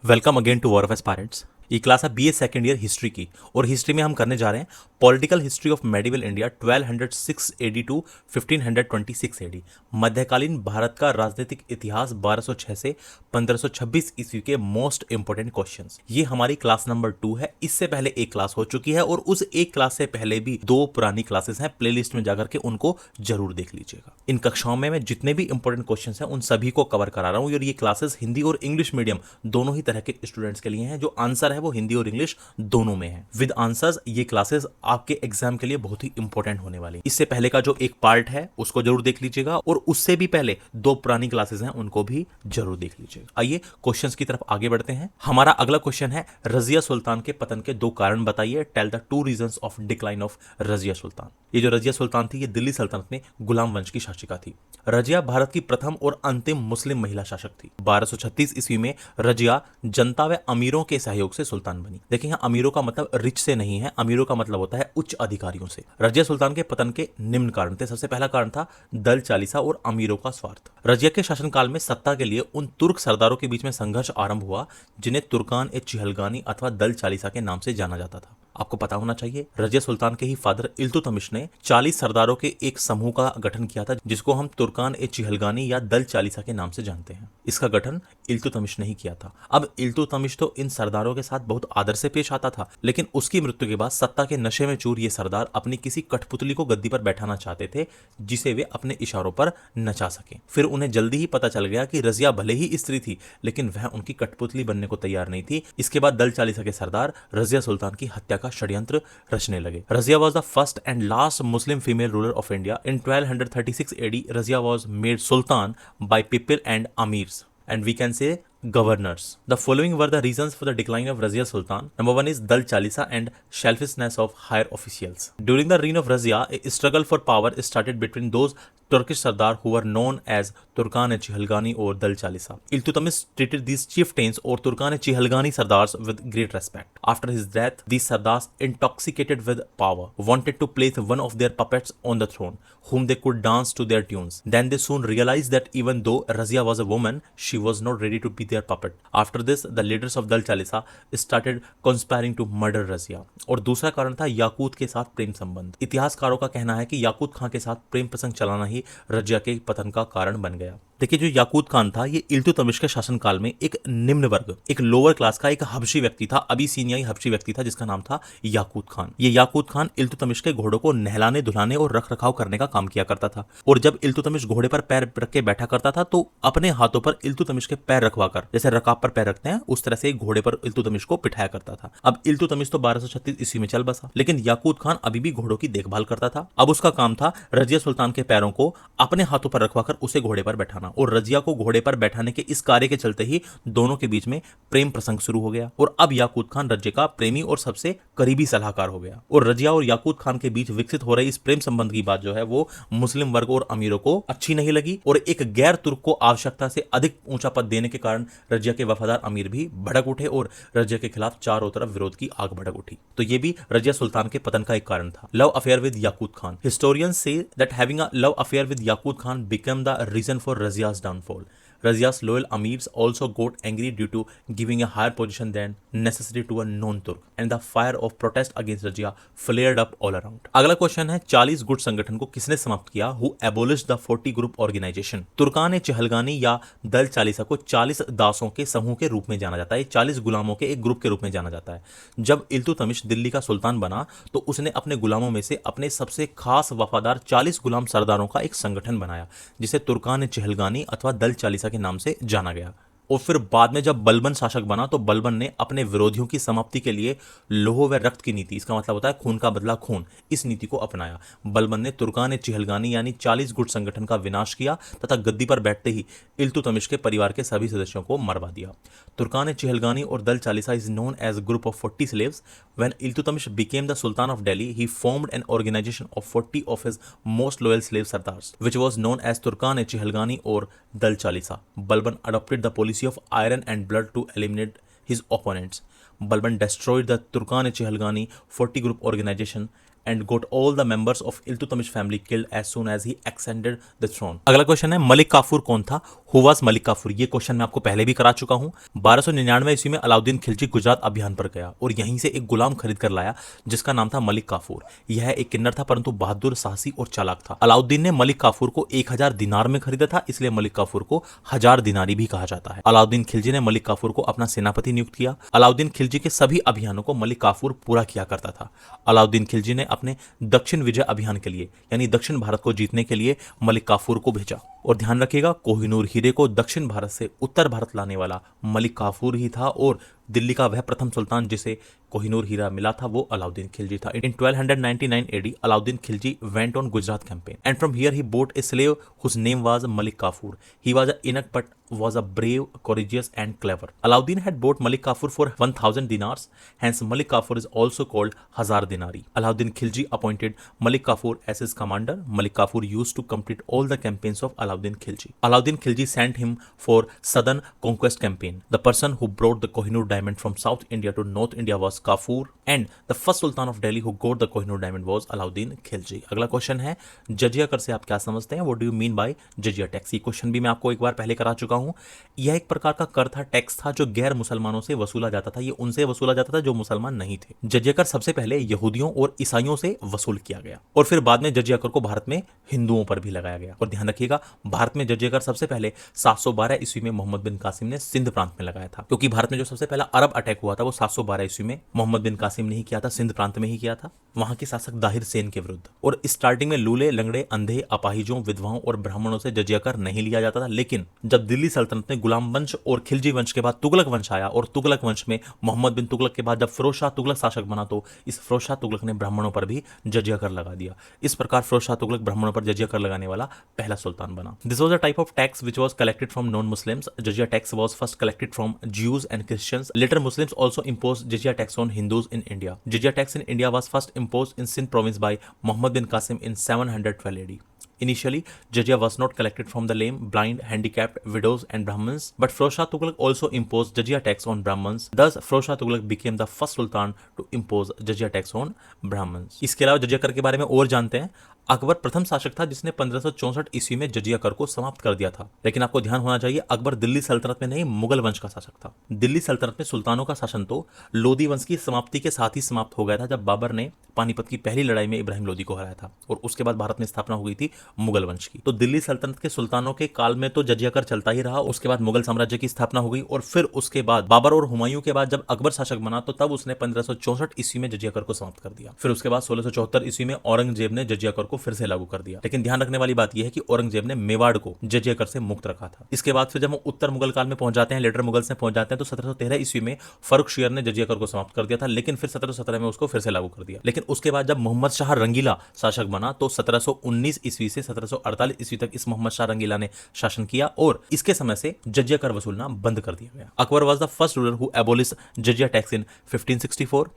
Welcome again to war of aspirants. ये class है BA second year history की और हिस्ट्री में हम करने जा रहे हैं political history of medieval India 1206 AD to 1526 AD. मध्यकालीन भारत का राजनीतिक इतिहास 1206 से 1526 ईस्वी के मोस्ट इंपोर्टेंट क्वेश्चंस। ये हमारी क्लास नंबर 2 है। इससे पहले एक क्लास हो चुकी है और उस एक क्लास से पहले भी 2 पुरानी क्लासेस हैं। प्लेलिस्ट में जाकर के उनको जरूर देख लीजिएगा। इन कक्षाओं में मैं जितने भी इंपॉर्टेंट क्वेश्चंस हैं उन सभी को कवर करा रहा हूं और ये क्लासेस हिंदी और इंग्लिश मीडियम दोनों ही तरह के स्टूडेंट्स के लिए हैं। जो आंसर है वो हिंदी और इंग्लिश दोनों में है विद आंसर्स। ये क्लासेस आपके एग्जाम के लिए बहुत ही इंपॉर्टेंट होने वाली। इससे पहले का जो एक पार्ट है उसको जरूर देख लीजिएगा और उससे भी पहले 2 पुरानी क्लासेस हैं उनको भी जरूर देख लीजिएगा। आइए क्वेश्चंस की तरफ आगे बढ़ते हैं। हमारा अगला क्वेश्चन है रजिया सुल्तान के पतन के 2 कारण बताइए। Tell the 2 reasons of decline of Razia Sultan. ये जो रजिया सुल्तान थी ये दिल्ली सल्तनत में गुलाम वंश की शासिका थी। रजिया भारत की प्रथम और अंतिम मुस्लिम महिला शासक थी। 1236 ईस्वी में रजिया जनता व अमीरों के सहयोग से सुल्तान बनी। देखिए यहाँ अमीरों का मतलब रिच से नहीं है, अमीरों का मतलब होता है उच्च अधिकारियों से। रजिया सुल्तान के पतन के निम्न कारण थे। सबसे पहला कारण था दल चालीसा और अमीरों का स्वार्थ। रजिया के शासनकाल में सत्ता के लिए उन तुर्क सरदारों के बीच में संघर्ष आरंभ हुआ जिन्हें तुर्कान ए चिहलगानी अथवा दल चालीसा के नाम से जाना जाता था। आपको पता होना चाहिए रजिया सुल्तान के ही फादर इल्तुतमिश ने 40 सरदारों के एक समूह का गठन किया था जिसको हम तुर्कान ए चिहलगानी या दल चालीसा के नाम से जानते हैं। इसका गठन इल्तुतमिश ने ही किया था। अब इल्तुतमिश तो इन सरदारों के साथ बहुत आदर से पेश आता था, लेकिन उसकी मृत्यु के बाद सत्ता के नशे में चूर ये सरदार अपनी किसी कठपुतली को गद्दी पर बैठाना चाहते थे जिसे वे अपने इशारों पर नचा सके। फिर उन्हें जल्दी ही पता चल गया कि रजिया भले ही स्त्री थी लेकिन वह उनकी कठपुतली बनने को तैयार नहीं थी। इसके बाद दल चालीसा के सरदार रजिया सुल्तान की हत्या का षड्यंत्र रचने लगे। Razia was the first and last Muslim female ruler of India. In 1236 AD, Razia was made Sultan by people and amirs, and we can say governors. The following were the reasons for the decline of Razia Sultan. Number 1 is Dal Chalisa and selfishness of higher officials. During the reign of Razia, a struggle for power started between those Turkish Sardar who were known as Turkan e Chihalgani or Dal Chalisa. Iltutmish treated these chieftains or Turkan e Chihalgani Sardars with great respect. After his death, these Sardars, intoxicated with power, wanted to place one of their puppets on the throne, whom they could dance to their tunes. Then they soon realized that even though Razia was a woman, she was not ready to be their puppet. After this, the leaders of Dal Chalisa started conspiring to murder Razia. और दूसरा कारण था याकूत के साथ प्रेम संबंध। इतिहासकारों का कहना है कि याकूत खां के साथ प्रेम प्रसंग चलाना ही रजिया के पतन का कारण बन गया। देखिए जो याकूत खान था ये इल्तुतमिश के शासनकाल में एक निम्न वर्ग, एक लोअर क्लास का एक हबशी व्यक्ति था, अबीसीनियाई हबशी व्यक्ति था जिसका नाम था याकूत खान। ये याकूत खान इल्तुतमिश के घोड़ों को नहलाने धुलाने और रख रखाव करने का काम किया करता था। और जब इल्तुतमिश घोड़े पर पैर रख के बैठा करता था तो अपने हाथों पर इल्तुतमिश के पैर रखवा कर, जैसे रकाब पर पैर रखते हैं उस तरह से घोड़े पर इल्तुतमिश को बिठाया करता था। अब इल्तुतमिश तो 1236 ईस्वी में चल बसा, लेकिन याकूत खान अभी भी घोड़ों की देखभाल करता था। अब उसका काम था रजिया सुल्तान के पैरों को अपने हाथों पर रखवा कर उसे घोड़े पर बैठाना। और रजिया को घोड़े पर बैठाने के इस कार्य के चलते ही दोनों के बीच में प्रेम प्रसंग शुरू हो गया और अब याकूत खान रजिया का प्रेमी और सबसे करीबी सलाहकार हो गया। और रजिया और याकूत खान के बीच विकसित हो रही इस प्रेम संबंध की बात जो है वो मुस्लिम वर्ग और अमीरों को अच्छी नहीं लगी और एक गैर तुर्क को आवश्यकता से अधिक ऊंचा पद देने के कारण रजिया के वफादार अमीर भी भड़क उठे और रजिया के खिलाफ चारों तरफ विरोध की आग भड़क उठी। तो ये भी रजिया सुल्तान के पतन का एक कारण था। Love affair with Yakut Khan. Historians say that having a love affair with Yakut Khan became the reason for Razia's downfall. Razia's loyal amirs also got angry due to giving a higher position than necessary to a non-Turk, and the fire of protest against Razia flared up all around. अगला question है 40 गुट संगठन को किसने समाप्त किया? Who abolished the 40 group organization? Turkan ए चिहलगानी या दल चालीसा को 40 दासों के समूह के रूप में जाना जाता है, 40 गुलामों के एक ग्रुप के रूप में जाना जाता है। जब इल्तुतमिश दिल्ली का सुल्तान बना तो उसने अपने गुलामों में से अपने सबसे खास वफादार 40 गुलाम सरदारों का एक संगठन बनाया जिसे तुर्कान ए चिहलगानी अथवा दल चालीसा के नाम से जाना गया। और फिर बाद में जब बलबन शासक बना तो बलबन ने अपने विरोधियों की समाप्ति के लिए लोह व रक्त की नीति, इसका मतलब होता है खून का बदला खून, इस नीति को अपनाया। बलबन ने तुर्कान ए चिहलगानी यानी 40 गुट संगठन का विनाश किया तथा गद्दी पर बैठते ही इल्तुतमिश के परिवार के सभी सदस्यों को मरवा दिया। तुर्कान ए चिहलगानी और दल Chalisa is known age group of 40 slaves. When Iltutmish became the Sultan of Delhi, he formed an organization of 40 of his most loyal slave sardars, which was known as Turkan e Chihalgani or Dal Chalisa. Balban adopted the policy of iron and blood to eliminate his opponents. Balban destroyed the Turkan e Chihalgani 40 group organization and got all the members of Iltutmish family killed as soon as he ascended the throne. अगला question है मलिक काफूर कौन था? Who was Malik Kafur? ये question मैं आपको पहले भी करा चुका हूं। 1299 ईस्वी में अलाउद्दीन खिलजी गुजरात अभियान पर गया और यहीं से एक गुलाम खरीद कर लाया जिसका नाम था मलिक काफूर। यह एक किन्नर था परंतु बहादुर, साहसी और चालाक था। अलाउद्दीन ने मलिक काफूर को 1000 दिनार में खरीदा था, इसलिए मलिक काफूर को 1000 दिनारी भी कहा जाता है। अलाउद्दीन खिलजी ने मलिक काफूर को अपना सेनापति नियुक्त किया। अलाउद्दीन खिलजी के सभी अभियानों को मलिक काफूर पूरा किया करता था। अलाउद्दीन खिलजी ने अपने दक्षिण विजय अभियान के लिए यानी दक्षिण भारत को जीतने के लिए मलिक काफूर को भेजा। और ध्यान रखिएगा, कोहिनूर हीरे को दक्षिण भारत से उत्तर भारत लाने वाला मलिक काफूर ही था और दिल्ली का वह प्रथम सुल्तान जिसे कोहिनूर हीरा मिला था वो अलाउद्दीन खिलजी था। In 1299 AD, Alauddin Khilji went on Gujarat campaign, and from here he bought a slave whose name was Malik Kafur. He was an eunuch but was a brave, courageous, and clever. Alauddin had bought Malik Kafur for 1000 dinars, hence Malik Kafur is also called Hazar Dinari. Alauddin Khilji appointed Malik Kafur as his commander. Malik Kafur used to complete all the campaigns of Alauddin Khilji. Alauddin Khilji sent him for southern conquest campaign. The person who brought the Kohinoor diamond from South India to North India was Kafur, and the first Sultan of Delhi who got the Kohinoor diamond was Alauddin Khilji. अगला question है जजिया कर से आप क्या समझते हैं? What do you mean by jizya tax? ये question भी मैं आपको एक बार पहले करा चुका हूं। यह एक प्रकार का कर था, टैक्स था जो गैर मुसलमानों से वसूला जाता था। ये उनसे वसूला जाता था जो मुसलमान नहीं थे। जजिया कर सबसे पहले यहूदियों और ईसाइयों से वसूल किया गया और फिर बाद में जजिया कर को भारत में हिंदुओं पर भी लगाया गया। और ध्यान रखिएगा, भारत में जजिया कर सबसे पहले 712 ईस्वी में मोहम्मद बिन कासिम ने सिंध प्रांत में लगाया था, क्योंकि भारत में जो सबसे पहला अरब अटैक हुआ था वो 712 ईस्वी में मोहम्मद बिन कासिम ने ही किया था, सिंध प्रांत में ही किया था, वहां के शासक दाहिर सेन के विरुद्ध। और स्टार्टिंग में लूले, लंगड़े, अंधे, अपाहिजों, विधवाओं और ब्राह्मणों से जजिया कर नहीं लिया जाता था। लेकिन जब दिल्ली सल्तनत में गुलाम वंश और खिलजी वंश के बाद तुगलक वंश आया और तुगलक वंश में मोहम्मद बिन तुगलक के बाद जब फिरोज शाह तुगलक शासक बना तो इस फिरोज शाह तुगलक ने ब्राह्मणों पर भी जजिया कर लगा दिया। इस प्रकार फिरोज शाह तुगलक ब्राह्मणों पर जजिया कर लगाने वाला पहला सुल्तान बना। This was a type of tax which was collected from non Muslims. Jizya tax was first collected from Jews and Christians. Later Muslims also imposed jizya tax on Hindus in India. Jizya tax in India was first imposed in Sindh province by Muhammad bin Qasim in 712 AD. Initially, jizya was not collected from the lame, blind, handicapped, widows and Brahmins, but Firoz Shah Tughlaq also imposed jizya tax on Brahmins. Thus, Firoz Shah Tughlaq became the first sultan to impose jizya tax on Brahmins. इसके अलावा जजिया कर के बारे में और जानते हैं। अकबर प्रथम शासक था जिसने 1564 ईस्वी में जजिया कर को समाप्त कर दिया था। लेकिन आपको ध्यान होना चाहिए, अकबर दिल्ली सल्तनत में नहीं, मुगल वंश का शासक था। दिल्ली सल्तनत में सुल्तानों का शासन तो लोदी वंश की समाप्ति के साथ ही समाप्त हो गया था जब बाबर ने पानीपत की पहली लड़ाई में इब्राहिम लोदी को हराया था और उसके बाद भारत में स्थापना हो गई थी मुगल वंश की। तो दिल्ली सल्तनत के सुल्तानों के काल में तो जजिया कर चलता ही रहा। उसके बाद मुगल साम्राज्य की स्थापना हो गई और फिर उसके बाद बाबर और हुमायूं के बाद जब अकबर शासक बना तो तब उसने 1564 ईस्वी में जजिया कर को समाप्त कर दिया। फिर उसके बाद 1674 ईस्वी में औरंगजेब ने जजिया कर को फिर से लागू कर दिया। लेकिन ध्यान रखने वाली बात यह है कि औरंगजेब ने मेवाड़ को जजिया कर से मुक्त रखा था। इसके बाद फिर जब हम उत्तर मुगल काल में पहुंच जाते हैं, लेटर मुगल्स में पहुंच जाते हैं, तो 1713 ईस्वी में फर्रुखशियर ने जजिया कर को समाप्त कर दिया था, लेकिन फिर 1717 में उसको फिर से लागू कर दिया। लेकिन उसके बाद जब मोहम्मद शाह रंगीला शासक बना तो 1719 ईस्वी से 1748 ईस्वी तक इस मोहम्मद शाह रंगीला ने शासन किया और इसके समय से जजिया कर वसूलना बंद कर दिया गया। Akbar was the first ruler who abolish jizya tax in 1564.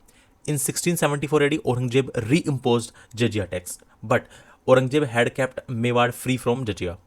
In 1674 AD, Aurangzeb reimposed jizya tax, but Aurangzeb had kept Mewar free from jizya.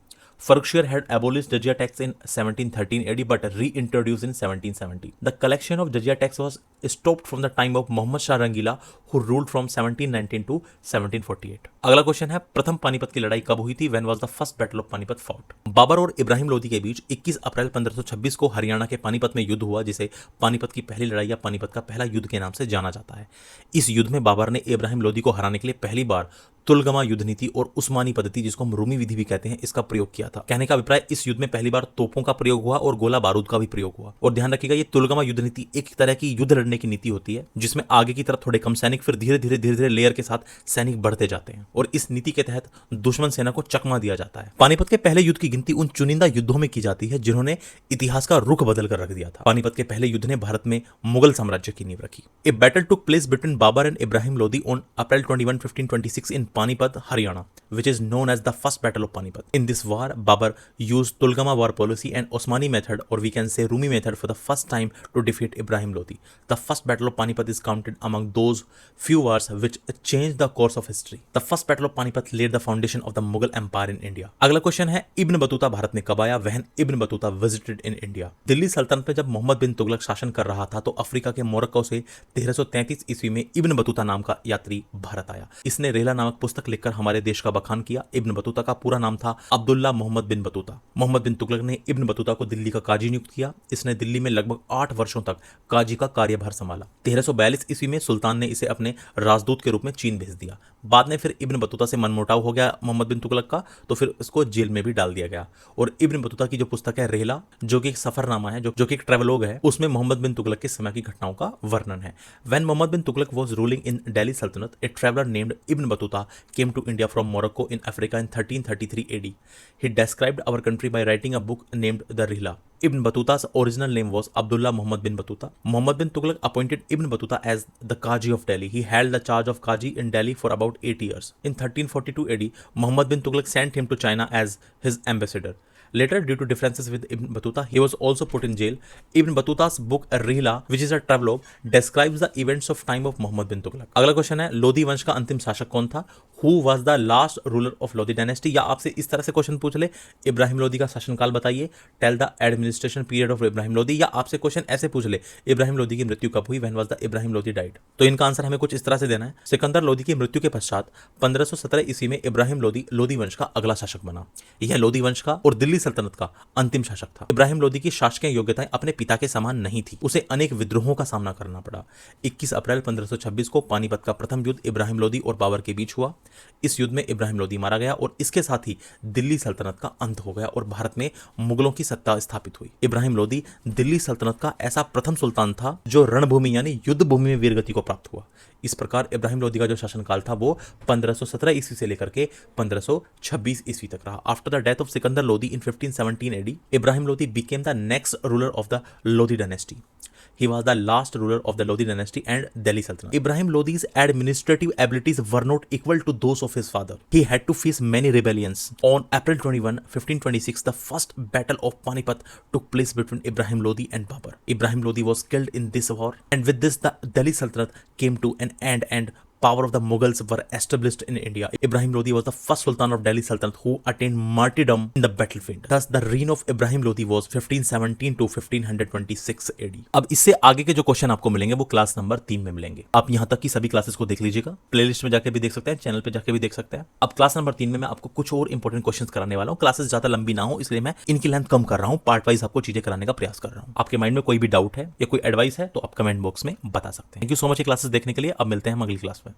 Farrukhshir had abolished jizya tax in 1713 AD but reintroduced in 1770. The collection of jizya tax was stopped from the time of Muhammad Shah Rangila, who ruled from 1719 to 1748. अगला question है, प्रथम पानीपत की लड़ाई कब हुई थी? When was the first battle of Panipat fought? Babar और इब्राहिम लोदी के बीच 21 अप्रैल 1526 को हरियाणा के पानीपत में युद्ध हुआ, जिसे पानीपत की पहली लड़ाई या पानीपत का पहला युद्ध के नाम से जाना जाता है। इस युद्ध में बाबर ने इब्राहिम लोदी को हराने के लिए पहली बार तुलगमा युद्ध नीति और उस्मानी पद्धति, जिसको हम रूमी विधि भी कहते हैं, इसका प्रयोग किया था। कहने का अभिप्राय, इस युद्ध में पहली बार तोपों का प्रयोग हुआ और गोला बारूद का भी प्रयोग हुआ। और ध्यान रखिएगा, ये तुलगमा युद्ध नीति एक तरह की युद्ध लड़ने की नीति होती है जिसमें आगे की तरफ थोड़े कम सैनिक, फिर धीरे धीरे लेयर के साथ सैनिक बढ़ते जाते हैं और इस नीति के तहत दुश्मन सेना को चकमा दिया जाता है। पानीपत के पहले युद्ध की गिनती उन चुनिंदा युद्धों में की जाती है जिन्होंने इतिहास का रुख बदल कर रख दिया था। पानीपत के पहले युद्ध ने भारत में मुगल साम्राज्य की नींव रखी। A battle took place between Babur and Ibrahim Lodi on April 21, 1526 in Panipat, Haryana, which is known as the first battle of Panipat. In this war, Babur used Tulgama war policy and Osmani method, or we can say Rumi method, for the first time to defeat Ibrahim Lodi. The first battle of Panipat is counted among those few wars which changed the course of history. The first battle of Panipat laid the foundation of the Mughal Empire in India. अगला question है Ibn Battuta Bharat में कब आया? When Ibn Battuta visited in India. Delhi सल्तनत में जब मोहम्मद बिन तुगलक शासन कर रहा था तो अफ्रीका के मोरक्को से 1333 ईस्वी में इब्न बतूता नाम का यात्री भारत आया। इसने रेला नामक पुस्तक लिखकर हमारे देश का बखान किया। इब्न बतूता का पूरा नाम था अब्दुल्ला मोहम्मद बिन बतूता। मोहम्मद बिन तुगलक ने इब्न बतूता को दिल्ली का काजी नियुक्त किया। इसने दिल्ली में लगभग 8 वर्षों तक काजी का कार्यभार संभाला। 1342 ईस्वी में सुल्तान ने इसे अपने राजदूत के रूप में चीन भेज दिया। बाद में फिर इब्न बतूता से मनमुटाव हो गया मोहम्मद बिन तुगलक का, तो फिर इसको जेल में भी डाल दिया गया। और इब्न बतूता की जो पुस्तक है रेहला, जो कि एक सफरनामा है, जो कि एक ट्रेवलॉग है, उसमें मोहम्मद बिन तुगलक के समय की घटनाओं का वर्णन है। When Mohammad bin Tughlaq was ruling in Delhi sultanate, a traveller named Ibn Battuta came to India from Morocco in Africa in 1333 AD. He described our country by writing a book named The Rihla. Ibn Battuta's original name was Abdullah Muhammad bin Battuta. Muhammad bin Tughlaq appointed Ibn Battuta as the Qaji of Delhi. He held the charge of Qaji in Delhi for about 8 years. In 1342 AD, Muhammad bin Tughlaq sent him to China as his ambassador. Later, due to differences with Ibn Battuta, he was also put in jail. Ibn Battuta's book Rihla, which is a travelogue, describes the events of time of Muhammad bin Tughlaq. अगला question है लोधी वंश का अंतिम शासक कौन था? Who was the last ruler of Lodi dynasty? या आपसे इस तरह से क्वेश्चन पूछ ले, इब्राहिम लोधी का शासनकाल बताइए, tell the administration period of Ibrahim Lodhi. या आपसे क्वेश्चन ऐसे पूछ ले, इब्राहिम लोधी की मृत्यु कब हुई? When was the Ibrahim Lodhi died? तो इनका आंसर हमें कुछ इस तरह से देना है। सिकंदर लोधी की मृत्यु के पश्चात 1517 ईस्वी में इब्राहिम लोधी लोधी वंश का अगला शासक बना। यह लोधी वंश का और दिल्ली सल्तनत का अंतिम शासक था। इब्राहिम लोधी की शासकीय योग्यताएं अपने पिता के समान नहीं थी। उसे अनेक विद्रोहों का सामना करना पड़ा। 21 अप्रैल 1526 को पानीपत का प्रथम युद्ध इब्राहिम लोधी और बाबर के बीच हुआ। इस युद्ध में इब्राहिम लोधी मारा गया और इसके साथ ही दिल्ली सल्तनत का अंत हो गया और भारत में मुगलों की सत्ता स्थापित हुई। इब्राहिम लोधी दिल्ली सल्तनत का ऐसा प्रथम सुल्तान था जो रणभूमि यानी युद्ध भूमि में वीरगति को प्राप्त हुआ। इस प्रकार इब्राहिम लोधी का जो शासनकाल था वो 1517 ईस्वी से लेकर के 1526 ईस्वी तक रहा। After the death of Sikandar Lodhi in 1517 AD, Ibrahim Lodi became the next ruler of the Lodi dynasty. He was the last ruler of the Lodi dynasty and Delhi Sultanate. Ibrahim Lodi's administrative abilities were not equal to those of his father. He had to face many rebellions. On April 21, 1526, the first battle of Panipat took place between Ibrahim Lodi and Babur. Ibrahim Lodi was killed in this war, and with this, the Delhi Sultanate came to an end and power of the Mughals were established in India. Ibrahim Lodi was the first Sultan of Delhi Sultanate who attained martyrdom in the battlefield. Thus, the reign of Ibrahim Lodi was 1517 to 1526 AD. अब इससे आगे के जो question आपको मिलेंगे वो class number 3 में मिलेंगे। आप यहाँ तक की सभी क्लासेस को देख लीजिएगा, प्लेलिस्ट में जाके भी देख सकते हैं, चैनल पे जाके भी देख सकते हैं। अब क्लास नंबर 3 में मैं आपको कुछ और इंपॉर्टेंट क्वेश्चंस कराने वाला हूँ। क्लासेस ज्यादा लंबी ना हो इसलिए मैं इनकी लेंथ कम कर रहा हूँ, पार्ट वाइज आपको चीजें कराने का प्रयास कर रहा हूँ। आपके माइंड में कोई भी डाउट है या कोई एडवाइस है तो आप कमेंट बॉक्स में बता सकते हैं। थैंक यू सो मच ये क्लासेस देखने के लिए। अब मिलते हैं हम अगली क्लास में।